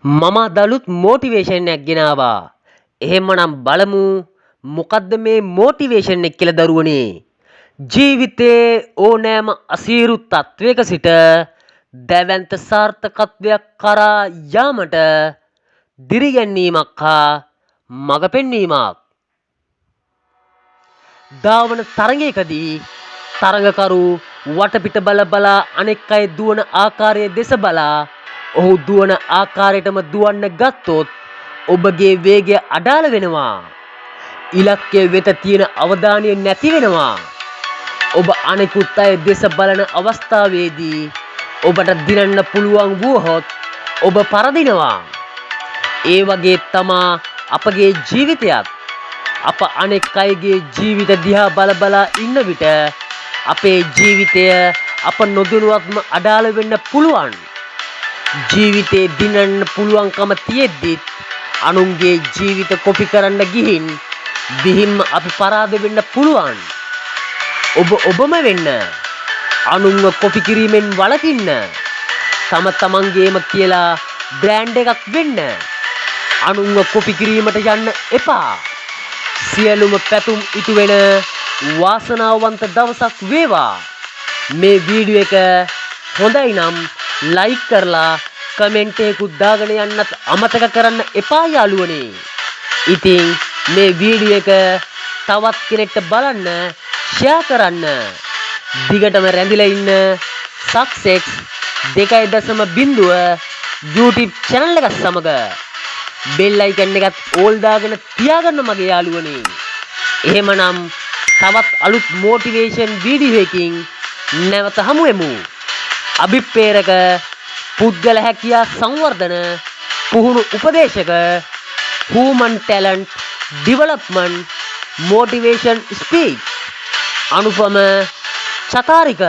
මම අදලුත් මොටිවේෂන් එකක් ගෙනාවා. එහෙමනම් බලමු මොකද්ද මේ මොටිවේෂන් එක කියලා දරුවනේ. ජීවිතේ ඕනෑම අසීරු තත්වයක සිට දැවැන්ත සාර්ථකත්වයක් කරා යාමට දිරිගැන්වීමක් හා මඟ පෙන්වීමක්. ධාවන තරඟයකදී තරඟකරු වටපිට බලා අනෙක් අය දුවන ආකාරය දෙස බලා ඔහු දුවන ආකාරයටම දුවන්න ගත්තොත් ඔබගේ වේගය අඩාල වෙනවා. ඉලක්කය වෙත තියෙන අවධානය නැති වෙනවා. ඔබ අනෙකුත් අය දෙස බලන අවස්ථාවේදී ඔබට දිනන්න පුළුවන් වුවහොත් ඔබ පරදිනවා. ඒ වගේ තමා අපගේ ජීවිතයත්. අප අනෙක් අයගේ ජීවිත දිහා බලා ඉන්න විට අපේ ජීවිතය අප නොදැනුවත්ම අඩාල වෙන්න පුළුවන්. ජීවිතේ දිනන්න පුළුවන්කම තියෙද්දිත් අනුන්ගේ ජීවිත කොපි කරන්න ගිහින් බිහින්ම අපි පරාද වෙන්න පුළුවන්. ඔබම වෙන්න. අනුන්ව කොපි කිරීමෙන් වළකින්න. තම තමන්ගේම කියලා බ්‍රෑන්ඩ් එකක් වෙන්න. අනුන්ව කොපි කිරීමට යන්න එපා. සියලුම පැතුම් ඉටු වෙන වාසනාවන්ත දවසක් වේවා. මේ වීඩියෝ එක හොඳයි නම් ලයික් කරලා කමෙන්ට් එකකුත් දාගෙන යන්නත් අමතක කරන්න එපා යාළුවනේ. ඉතින් මේ වීඩියෝ එක තවත් කෙනෙක්ට බලන්න ෂෙයා කරන්න. දිගටම රැඳිලා ඉන්න සක්සෙස් 2.0 YouTube channel එක සමග බෙල් අයිකන් එකත් ඕල් දාගෙන තියාගන්න මගේ යාළුවනේ. එහෙමනම් තවත් අලුත් මොටිවේෂන් වීඩියෝ එකකින් නැවත හමු වෙමු. අභිප්‍රේරක පුද්ගල හැකියා සංවර්ධන පුහුණු උපදේශක human talent development motivation speech අනුපම චතාරික